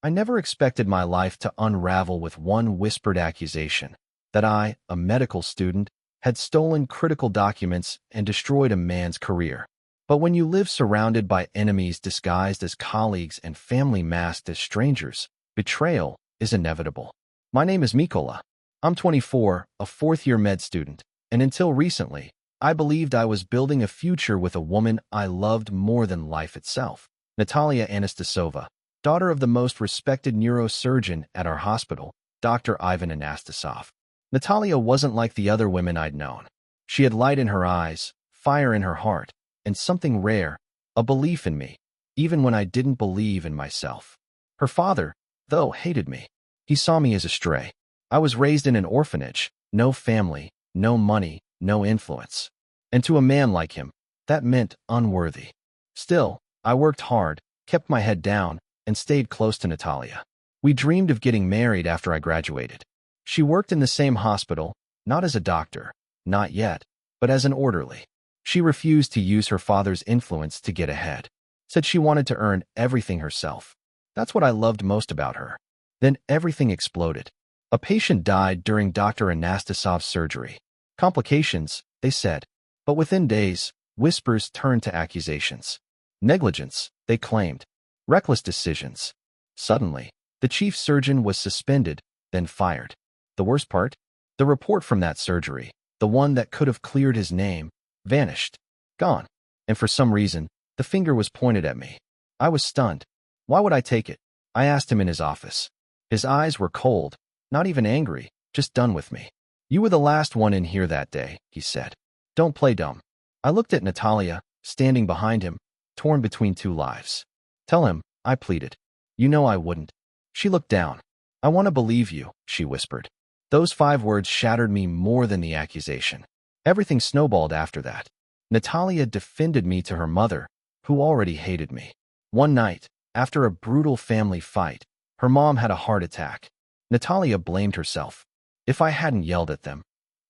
I never expected my life to unravel with one whispered accusation that I, a medical student, had stolen critical documents and destroyed a man's career. But when you live surrounded by enemies disguised as colleagues and family masked as strangers, betrayal is inevitable. My name is Mikola. I'm 24, a fourth-year med student, and until recently, I believed I was building a future with a woman I loved more than life itself. Natalia Anastasova, daughter of the most respected neurosurgeon at our hospital, Dr. Ivan Anastasov. Natalia wasn't like the other women I'd known. She had light in her eyes, fire in her heart, and something rare, a belief in me, even when I didn't believe in myself. Her father, though, hated me. He saw me as a stray. I was raised in an orphanage, no family, no money, no influence. And to a man like him, that meant unworthy. Still, I worked hard, kept my head down, and stayed close to Natalia. We dreamed of getting married after I graduated. She worked in the same hospital, not as a doctor, not yet, but as an orderly. She refused to use her father's influence to get ahead. Said she wanted to earn everything herself. That's what I loved most about her. Then everything exploded. A patient died during Dr. Anastasov's surgery. Complications, they said. But within days, whispers turned to accusations. Negligence, they claimed. Reckless decisions. Suddenly, the chief surgeon was suspended, then fired. The worst part? The report from that surgery, the one that could have cleared his name, vanished. Gone. And for some reason, the finger was pointed at me. I was stunned. Why would I take it? I asked him in his office. His eyes were cold, not even angry, just done with me. You were the last one in here that day, he said. Don't play dumb. I looked at Natalia, standing behind him, torn between two lives. Tell him, I pleaded. You know I wouldn't. She looked down. I want to believe you, she whispered. Those 5 words shattered me more than the accusation. Everything snowballed after that. Natalia defended me to her mother, who already hated me. One night, after a brutal family fight, her mom had a heart attack. Natalia blamed herself. If I hadn't yelled at them,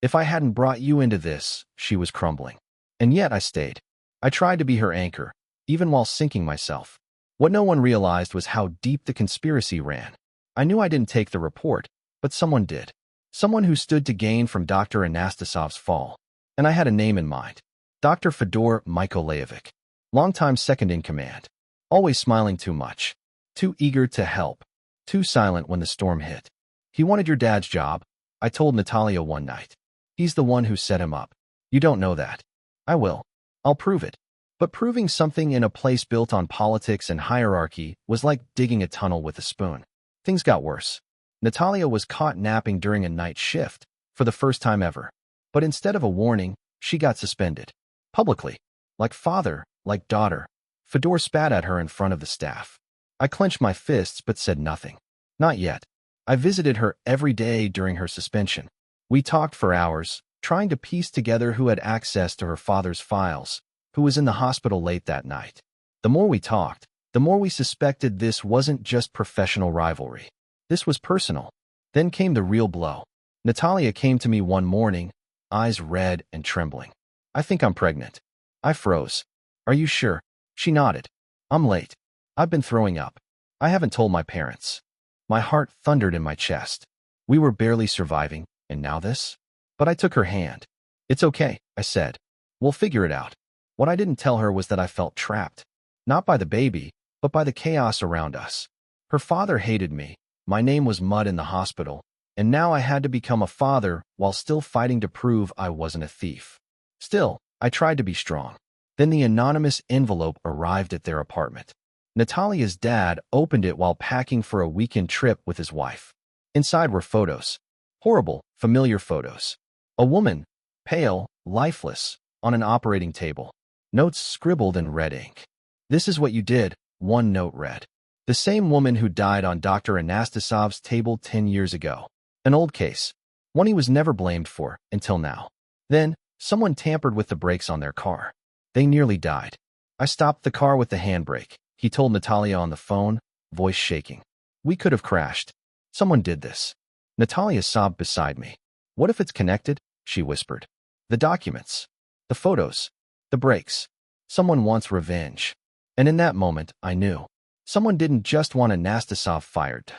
if I hadn't brought you into this, she was crumbling. And yet I stayed. I tried to be her anchor, even while sinking myself. What no one realized was how deep the conspiracy ran. I knew I didn't take the report, but someone did. Someone who stood to gain from Dr. Anastasov's fall. And I had a name in mind. Dr. Fedor Mykolaievich. Longtime second-in-command. Always smiling too much. Too eager to help. Too silent when the storm hit. He wanted your dad's job, I told Natalia one night. He's the one who set him up. You don't know that. I will. I'll prove it. But proving something in a place built on politics and hierarchy was like digging a tunnel with a spoon. Things got worse. Natalia was caught napping during a night shift, for the first time ever. But instead of a warning, she got suspended. Publicly. Like father, like daughter. Fedor spat at her in front of the staff. I clenched my fists but said nothing. Not yet. I visited her every day during her suspension. We talked for hours, trying to piece together who had access to her father's files, who was in the hospital late that night. The more we talked, the more we suspected this wasn't just professional rivalry. This was personal. Then came the real blow. Natalia came to me one morning, eyes red and trembling. I think I'm pregnant. I froze. Are you sure? She nodded. I'm late. I've been throwing up. I haven't told my parents. My heart thundered in my chest. We were barely surviving, and now this? But I took her hand. It's okay, I said. We'll figure it out. What I didn't tell her was that I felt trapped. Not by the baby, but by the chaos around us. Her father hated me. My name was mud in the hospital, and now I had to become a father while still fighting to prove I wasn't a thief. Still, I tried to be strong. Then the anonymous envelope arrived at their apartment. Natalia's dad opened it while packing for a weekend trip with his wife. Inside were photos. Horrible, familiar photos. A woman, pale, lifeless, on an operating table. Notes scribbled in red ink. This is what you did, one note read. The same woman who died on Dr. Anastasov's table 10 years ago. An old case. One he was never blamed for, until now. Then, someone tampered with the brakes on their car. They nearly died. I stopped the car with the handbrake, he told Natalia on the phone, voice shaking. We could have crashed. Someone did this. Natalia sobbed beside me. What if it's connected? She whispered. The documents. The photos. The brakes. Someone wants revenge. And in that moment, I knew. Someone didn't just want Anastasov fired.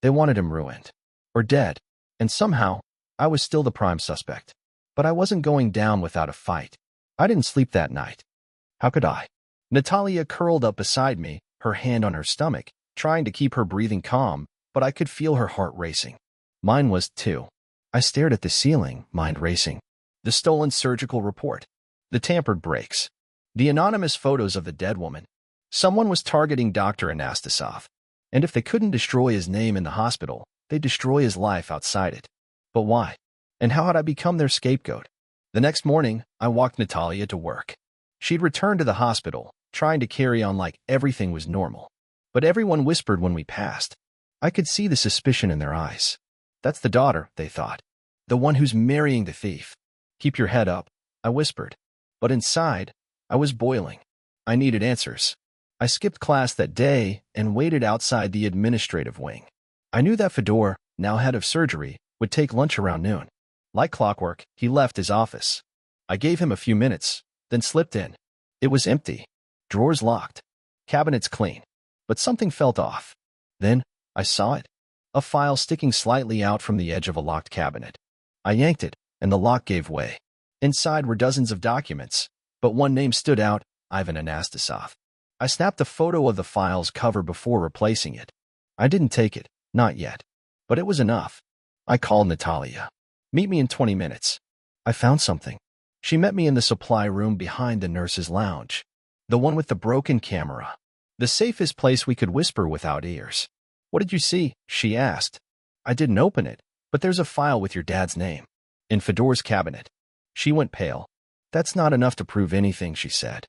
They wanted him ruined. Or dead. And somehow, I was still the prime suspect. But I wasn't going down without a fight. I didn't sleep that night. How could I? Natalia curled up beside me, her hand on her stomach, trying to keep her breathing calm, but I could feel her heart racing. Mine was too. I stared at the ceiling, mind racing. The stolen surgical report. The tampered brakes. The anonymous photos of the dead woman. Someone was targeting Dr. Anastasov. And if they couldn't destroy his name in the hospital, they'd destroy his life outside it. But why? And how had I become their scapegoat? The next morning, I walked Natalia to work. She'd returned to the hospital, trying to carry on like everything was normal. But everyone whispered when we passed. I could see the suspicion in their eyes. That's the daughter, they thought. The one who's marrying the thief. Keep your head up, I whispered. But inside, I was boiling. I needed answers. I skipped class that day and waited outside the administrative wing. I knew that Fedor, now head of surgery, would take lunch around noon. Like clockwork, he left his office. I gave him a few minutes, then slipped in. It was empty. Drawers locked. Cabinets clean. But something felt off. Then, I saw it. A file sticking slightly out from the edge of a locked cabinet. I yanked it, and the lock gave way. Inside were dozens of documents, but one name stood out, Ivan Anastasov. I snapped a photo of the file's cover before replacing it. I didn't take it, not yet. But it was enough. I called Natalia. Meet me in 20 minutes. I found something. She met me in the supply room behind the nurse's lounge. The one with the broken camera. The safest place we could whisper without ears. What did you see? She asked. I didn't open it, but there's a file with your dad's name. In Fedor's cabinet. She went pale. That's not enough to prove anything, she said.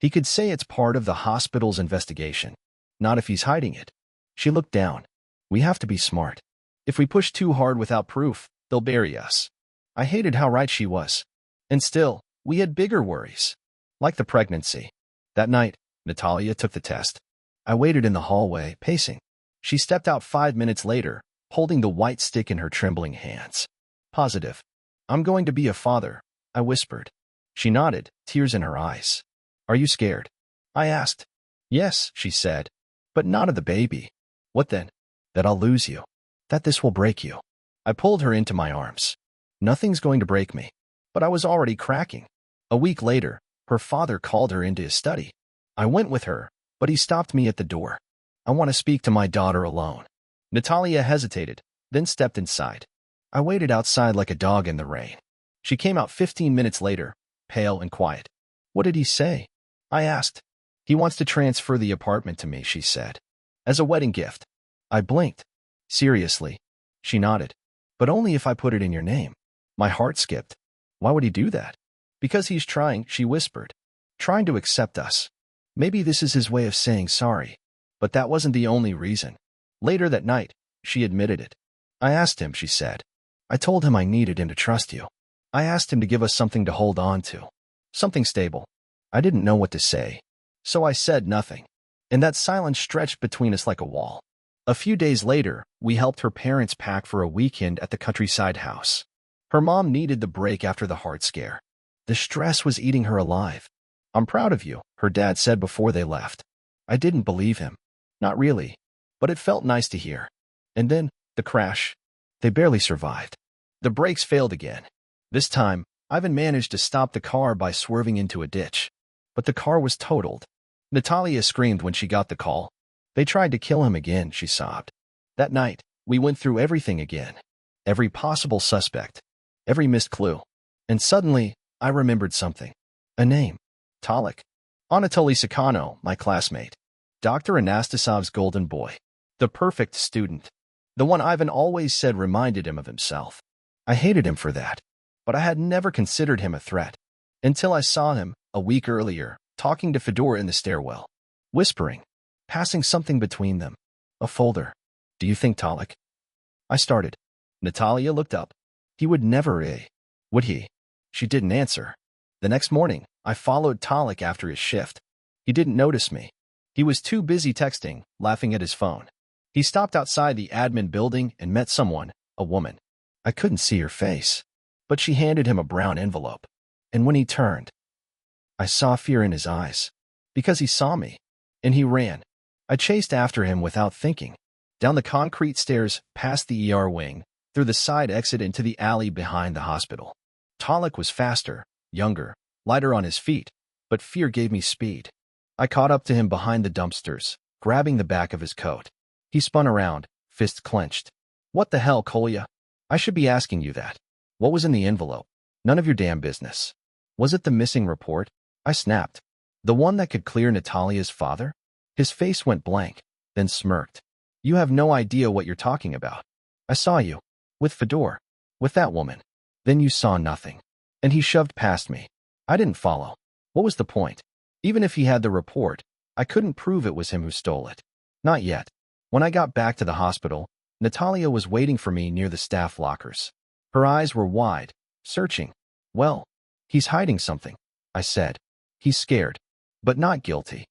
He could say it's part of the hospital's investigation. Not if he's hiding it. She looked down. We have to be smart. If we push too hard without proof, they'll bury us. I hated how right she was. And still, we had bigger worries. Like the pregnancy. That night, Natalia took the test. I waited in the hallway, pacing. She stepped out 5 minutes later, holding the white stick in her trembling hands. Positive. I'm going to be a father, I whispered. She nodded, tears in her eyes. Are you scared? I asked. Yes, she said. But not of the baby. What then? That I'll lose you. That this will break you. I pulled her into my arms. Nothing's going to break me. But I was already cracking. A week later, her father called her into his study. I went with her, but he stopped me at the door. I want to speak to my daughter alone. Natalia hesitated, then stepped inside. I waited outside like a dog in the rain. She came out 15 minutes later, pale and quiet. What did he say? I asked. He wants to transfer the apartment to me, she said. As a wedding gift. I blinked. Seriously. She nodded. But only if I put it in your name. My heart skipped. Why would he do that? Because he's trying, she whispered. Trying to accept us. Maybe this is his way of saying sorry. But that wasn't the only reason. Later that night, she admitted it. I asked him, she said. I told him I needed him to trust you. I asked him to give us something to hold on to. Something stable. I didn't know what to say. So I said nothing. And that silence stretched between us like a wall. A few days later, we helped her parents pack for a weekend at the countryside house. Her mom needed the break after the heart scare. The stress was eating her alive. I'm proud of you, her dad said before they left. I didn't believe him. Not really. But it felt nice to hear. And then, the crash. They barely survived. The brakes failed again. This time, Ivan managed to stop the car by swerving into a ditch. But the car was totaled. Natalia screamed when she got the call. They tried to kill him again, she sobbed. That night, we went through everything again. Every possible suspect. Every missed clue. And suddenly, I remembered something. A name. Talik. Anatoly Sakano, my classmate. Dr. Anastasov's golden boy. The perfect student. The one Ivan always said reminded him of himself. I hated him for that. But I had never considered him a threat. Until I saw him, a week earlier, talking to Fedor in the stairwell. Whispering. Passing something between them. A folder. Do you think Talik? I started. Natalia looked up. He would never, would he? She didn't answer. The next morning, I followed Talik after his shift. He didn't notice me. He was too busy texting, laughing at his phone. He stopped outside the admin building and met someone, a woman. I couldn't see her face, but she handed him a brown envelope. And when he turned, I saw fear in his eyes. Because he saw me. And he ran. I chased after him without thinking. Down the concrete stairs, past the ER wing, through the side exit into the alley behind the hospital. Talik was faster, younger, lighter on his feet, but fear gave me speed. I caught up to him behind the dumpsters, grabbing the back of his coat. He spun around, fists clenched. What the hell, Kolya? I should be asking you that. What was in the envelope? None of your damn business. Was it the missing report? I snapped. The one that could clear Natalia's father? His face went blank, then smirked. You have no idea what you're talking about. I saw you. With Fedor. With that woman. Then you saw nothing. And he shoved past me. I didn't follow. What was the point? Even if he had the report, I couldn't prove it was him who stole it. Not yet. When I got back to the hospital, Natalia was waiting for me near the staff lockers. Her eyes were wide, searching. Well, he's hiding something, I said. He's scared, but not guilty.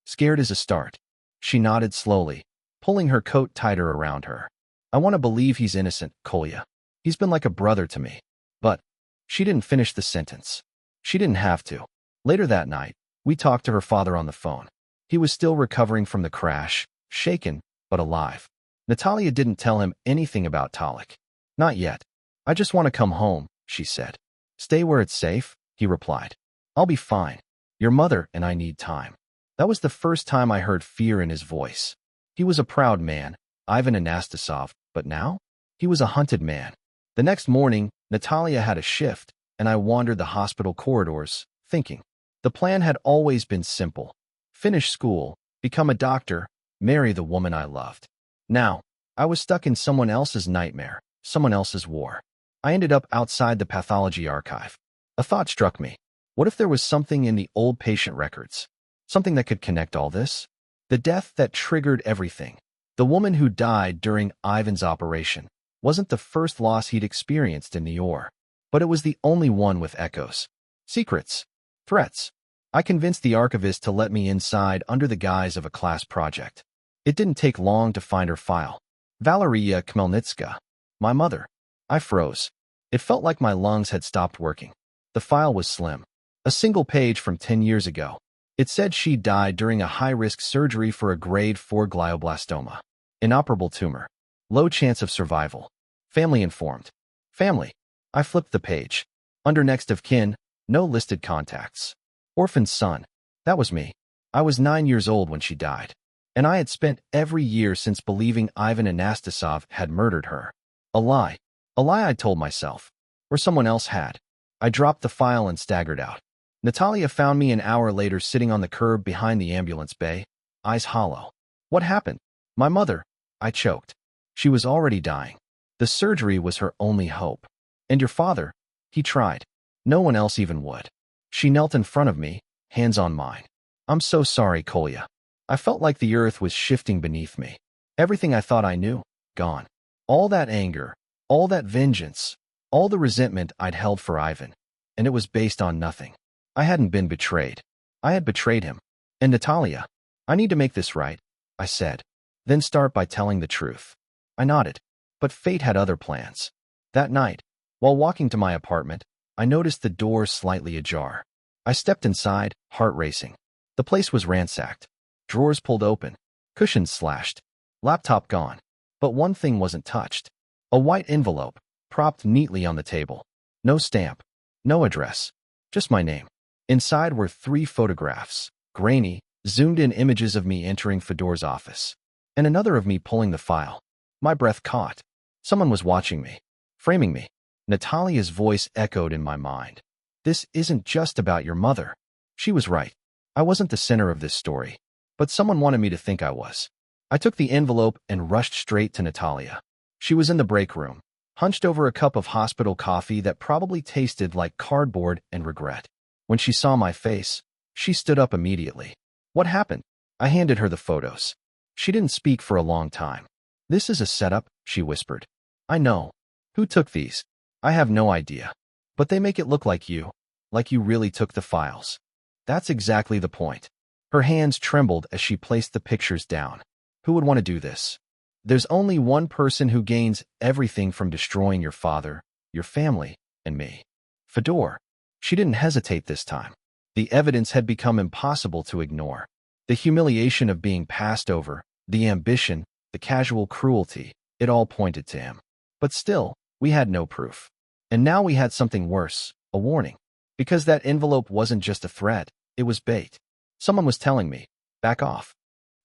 Scared is a start. She nodded slowly, pulling her coat tighter around her. I want to believe he's innocent, Kolya. He's been like a brother to me. But she didn't finish the sentence. She didn't have to. Later that night, we talked to her father on the phone. He was still recovering from the crash, shaken, but alive. Natalia didn't tell him anything about Talik. Not yet. I just want to come home, she said. Stay where it's safe, he replied. I'll be fine. Your mother and I need time. That was the first time I heard fear in his voice. He was a proud man, Ivan Anastasov, but now? He was a hunted man. The next morning, Natalia had a shift, and I wandered the hospital corridors, thinking. The plan had always been simple. Finish school, become a doctor, marry the woman I loved. Now, I was stuck in someone else's nightmare, someone else's war. I ended up outside the pathology archive. A thought struck me. What if there was something in the old patient records? Something that could connect all this? The death that triggered everything. The woman who died during Ivan's operation wasn't the first loss he'd experienced in the OR, but it was the only one with echoes. Secrets. Threats. I convinced the archivist to let me inside under the guise of a class project. It didn't take long to find her file. Valeria Khmelnitska. My mother. I froze. It felt like my lungs had stopped working. The file was slim. A single page from 10 years ago. It said she died during a high-risk surgery for a grade 4 glioblastoma. Inoperable tumor. Low chance of survival. Family informed. Family. I flipped the page. Under next of kin, no listed contacts. Orphan son. That was me. I was 9 years old when she died. And I had spent every year since believing Ivan Anastasov had murdered her. A lie. A lie I told myself. Or someone else had. I dropped the file and staggered out. Natalia found me an hour later sitting on the curb behind the ambulance bay, eyes hollow. What happened? My mother. I choked. She was already dying. The surgery was her only hope. And your father? He tried. No one else even would. She knelt in front of me, hands on mine. I'm so sorry, Kolya. I felt like the earth was shifting beneath me. Everything I thought I knew, gone. All that anger, all that vengeance, all the resentment I'd held for Ivan. And it was based on nothing. I hadn't been betrayed. I had betrayed him. And Natalia. I need to make this right, I said. Then start by telling the truth. I nodded. But fate had other plans. That night, while walking to my apartment, I noticed the door slightly ajar. I stepped inside, heart racing. The place was ransacked. Drawers pulled open. Cushions slashed. Laptop gone. But one thing wasn't touched. A white envelope, propped neatly on the table. No stamp. No address. Just my name. Inside were 3 photographs, grainy, zoomed-in images of me entering Fedor's office, and another of me pulling the file. My breath caught. Someone was watching me, framing me. Natalia's voice echoed in my mind. This isn't just about your mother. She was right. I wasn't the center of this story, but someone wanted me to think I was. I took the envelope and rushed straight to Natalia. She was in the break room, hunched over a cup of hospital coffee that probably tasted like cardboard and regret. When she saw my face, she stood up immediately. What happened? I handed her the photos. She didn't speak for a long time. This is a setup, she whispered. I know. Who took these? I have no idea. But they make it look like you really took the files. That's exactly the point. Her hands trembled as she placed the pictures down. Who would want to do this? There's only one person who gains everything from destroying your father, your family, and me. Fedor. She didn't hesitate this time. The evidence had become impossible to ignore. The humiliation of being passed over, the ambition, the casual cruelty, it all pointed to him. But still, we had no proof. And now we had something worse, a warning. Because that envelope wasn't just a threat, it was bait. Someone was telling me, back off.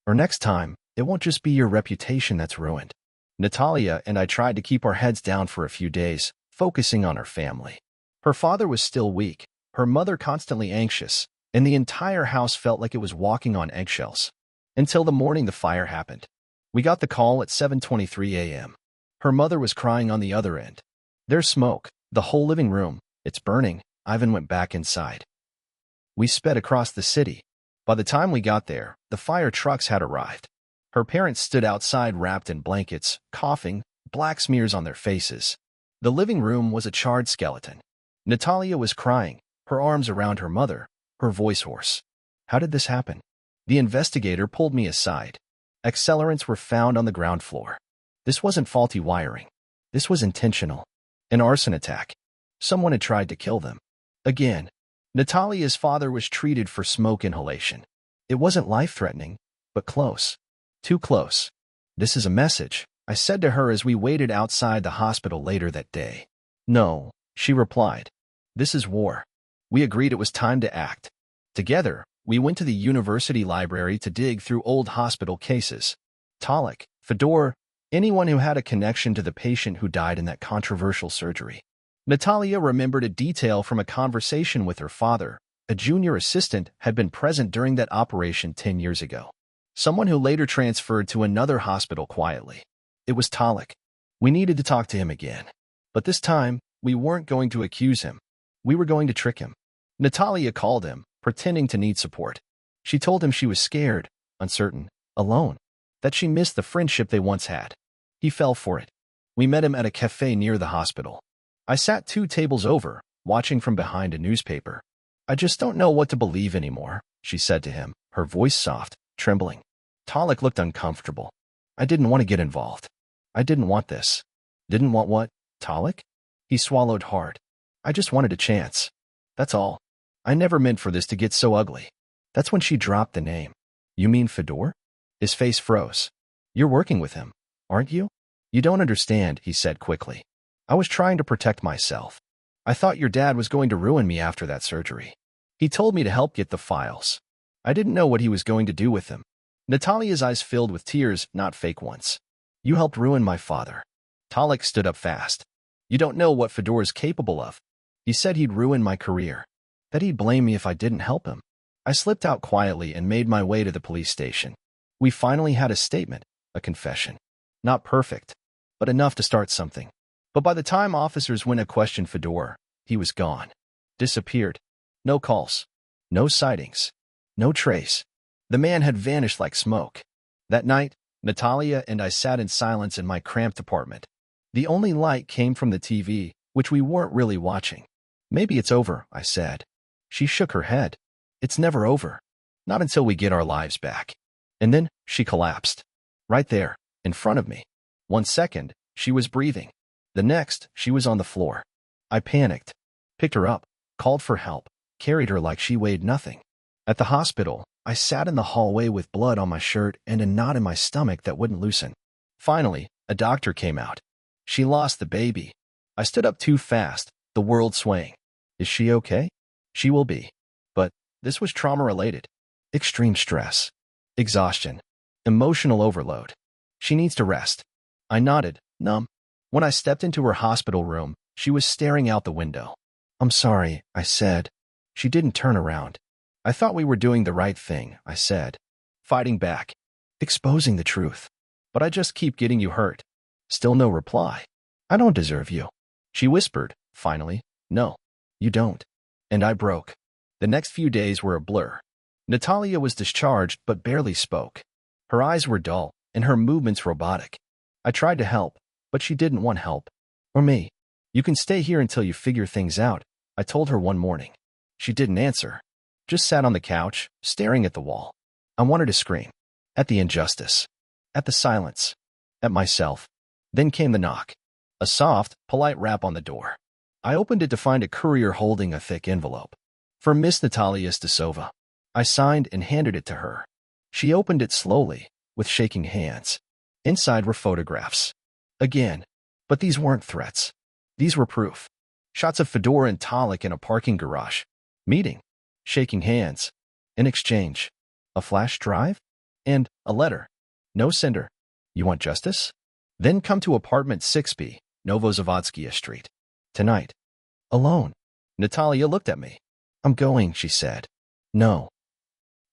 Or next time, it won't just be your reputation that's ruined. Natalia and I tried to keep our heads down for a few days, focusing on our family. Her father was still weak, her mother constantly anxious, and the entire house felt like it was walking on eggshells. Until the morning the fire happened. We got the call at 7:23 a.m. Her mother was crying on the other end. There's smoke, the whole living room, it's burning. Ivan went back inside. We sped across the city. By the time we got there, the fire trucks had arrived. Her parents stood outside wrapped in blankets, coughing, black smears on their faces. The living room was a charred skeleton. Natalia was crying, her arms around her mother, her voice hoarse. How did this happen? The investigator pulled me aside. Accelerants were found on the ground floor. This wasn't faulty wiring. This was intentional. An arson attack. Someone had tried to kill them. Again, Natalia's father was treated for smoke inhalation. It wasn't life-threatening, but close. Too close. This is a message, I said to her as we waited outside the hospital later that day. No, she replied. This is war. We agreed it was time to act. Together, we went to the university library to dig through old hospital cases. Talik, Fedor, anyone who had a connection to the patient who died in that controversial surgery. Natalia remembered a detail from a conversation with her father. A junior assistant had been present during that operation 10 years ago. Someone who later transferred to another hospital quietly. It was Talik. We needed to talk to him again. But this time, we weren't going to accuse him. We were going to trick him. Natalia called him, pretending to need support. She told him she was scared, uncertain, alone, that she missed the friendship they once had. He fell for it. We met him at a cafe near the hospital. I sat 2 tables over, watching from behind a newspaper. I just don't know what to believe anymore, she said to him, her voice soft, trembling. Talik looked uncomfortable. I didn't want to get involved. I didn't want this. Didn't want what, Talik? He swallowed hard. I just wanted a chance. That's all. I never meant for this to get so ugly. That's when she dropped the name. You mean Fedor? His face froze. You're working with him, aren't you? You don't understand, he said quickly. I was trying to protect myself. I thought your dad was going to ruin me after that surgery. He told me to help get the files. I didn't know what he was going to do with them. Natalia's eyes filled with tears, not fake ones. You helped ruin my father. Talik stood up fast. You don't know what Fedor's capable of. He said he'd ruin my career. That he'd blame me if I didn't help him. I slipped out quietly and made my way to the police station. We finally had a statement, a confession. Not perfect, but enough to start something. But by the time officers went to question Fedor, he was gone. Disappeared. No calls. No sightings. No trace. The man had vanished like smoke. That night, Natalia and I sat in silence in my cramped apartment. The only light came from the TV, which we weren't really watching. Maybe it's over, I said. She shook her head. It's never over. Not until we get our lives back. And then she collapsed. Right there, in front of me. 1 second, she was breathing. The next, she was on the floor. I panicked. Picked her up, called for help, carried her like she weighed nothing. At the hospital, I sat in the hallway with blood on my shirt and a knot in my stomach that wouldn't loosen. Finally, a doctor came out. She lost the baby. I stood up too fast, the world swaying. Is she okay? She will be. But this was trauma-related. Extreme stress. Exhaustion. Emotional overload. She needs to rest. I nodded, numb. When I stepped into her hospital room, she was staring out the window. I'm sorry, I said. She didn't turn around. I thought we were doing the right thing, I said. Fighting back. Exposing the truth. But I just keep getting you hurt. Still no reply. I don't deserve you. She whispered, finally. No, you don't. And I broke. The next few days were a blur. Natalia was discharged but barely spoke. Her eyes were dull, and her movements robotic. I tried to help, but she didn't want help. Or me. You can stay here until you figure things out, I told her one morning. She didn't answer. Just sat on the couch, staring at the wall. I wanted to scream. At the injustice. At the silence. At myself. Then came the knock. A soft, polite rap on the door. I opened it to find a courier holding a thick envelope. For Miss Natalia Stasova. I signed and handed it to her. She opened it slowly, with shaking hands. Inside were photographs. Again. But these weren't threats. These were proof. Shots of Fedor and Talik in a parking garage. Meeting. Shaking hands. In exchange. A flash drive? And a letter. No sender. You want justice? Then come to apartment 6B, Novozavodskaya Street. Tonight. Alone. Natalia looked at me. I'm going, she said. No.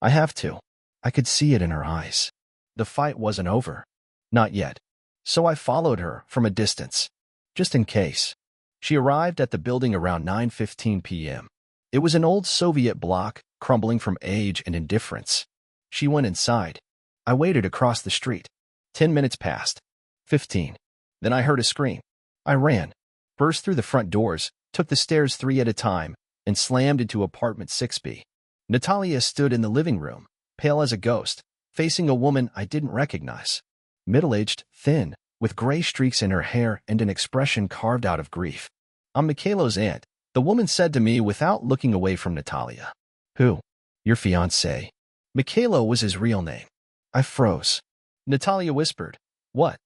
I have to. I could see it in her eyes. The fight wasn't over. Not yet. So I followed her from a distance. Just in case. She arrived at the building around 9:15 p.m. It was an old Soviet block, crumbling from age and indifference. She went inside. I waited across the street. 10 minutes passed. 15. Then I heard a scream. I ran, burst through the front doors, took the stairs 3 at a time, and slammed into apartment 6B. Natalia stood in the living room, pale as a ghost, facing a woman I didn't recognize. Middle-aged, thin, with gray streaks in her hair and an expression carved out of grief. I'm Mikhailo's aunt, the woman said to me without looking away from Natalia. Who? Your fiancé. Mikhailo was his real name. I froze. Natalia whispered. What?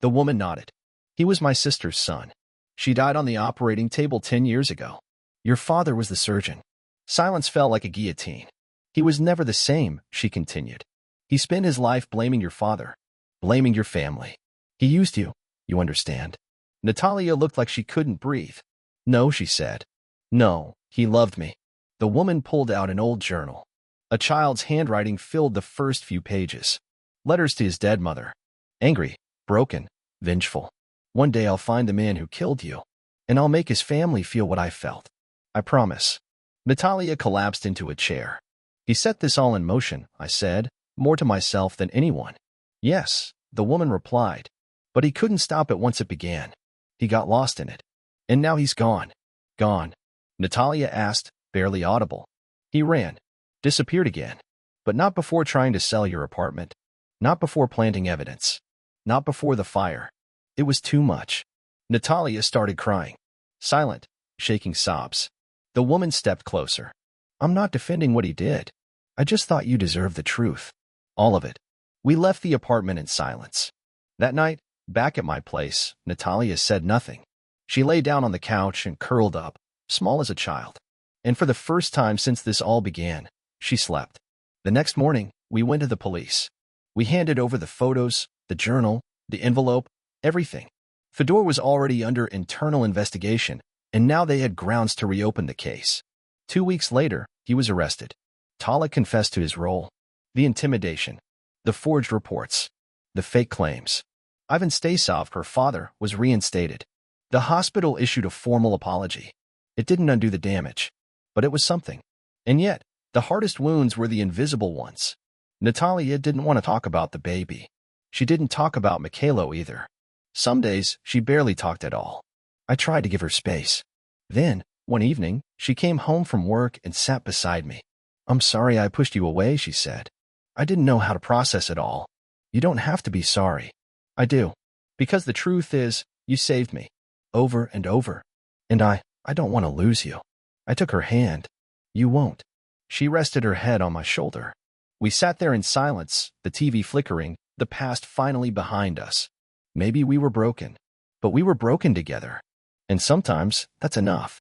The woman nodded. He was my sister's son. She died on the operating table 10 years ago. Your father was the surgeon. Silence fell like a guillotine. He was never the same, she continued. He spent his life blaming your father, blaming your family. He used you, you understand. Natalia looked like she couldn't breathe. No, she said. No, he loved me. The woman pulled out an old journal. A child's handwriting filled the first few pages. Letters to his dead mother. Angry, broken, vengeful. One day I'll find the man who killed you, and I'll make his family feel what I felt. I promise. Natalia collapsed into a chair. He set this all in motion, I said, more to myself than anyone. Yes, the woman replied. But he couldn't stop it once it began. He got lost in it. And now he's gone. Gone. Natalia asked, barely audible. He ran. Disappeared again. But not before trying to sell your apartment. Not before planting evidence. Not before the fire. It was too much. Natalia started crying. Silent, shaking sobs. The woman stepped closer. I'm not defending what he did. I just thought you deserved the truth. All of it. We left the apartment in silence. That night, back at my place, Natalia said nothing. She lay down on the couch and curled up, small as a child. And for the first time since this all began, she slept. The next morning, we went to the police. We handed over the photos, the journal, the envelope, everything. Fedor was already under internal investigation, and now they had grounds to reopen the case. 2 weeks later, he was arrested. Talik confessed to his role. The intimidation. The forged reports. The fake claims. Ivan Stasov, her father, was reinstated. The hospital issued a formal apology. It didn't undo the damage, but it was something. And yet, the hardest wounds were the invisible ones. Natalia didn't want to talk about the baby. She didn't talk about Mikhailo either. Some days, she barely talked at all. I tried to give her space. Then, one evening, she came home from work and sat beside me. I'm sorry I pushed you away, she said. I didn't know how to process it all. You don't have to be sorry. I do. Because the truth is, you saved me. Over and over. And I don't want to lose you. I took her hand. You won't. She rested her head on my shoulder. We sat there in silence, the TV flickering, the past finally behind us. Maybe we were broken. But we were broken together. And sometimes, that's enough.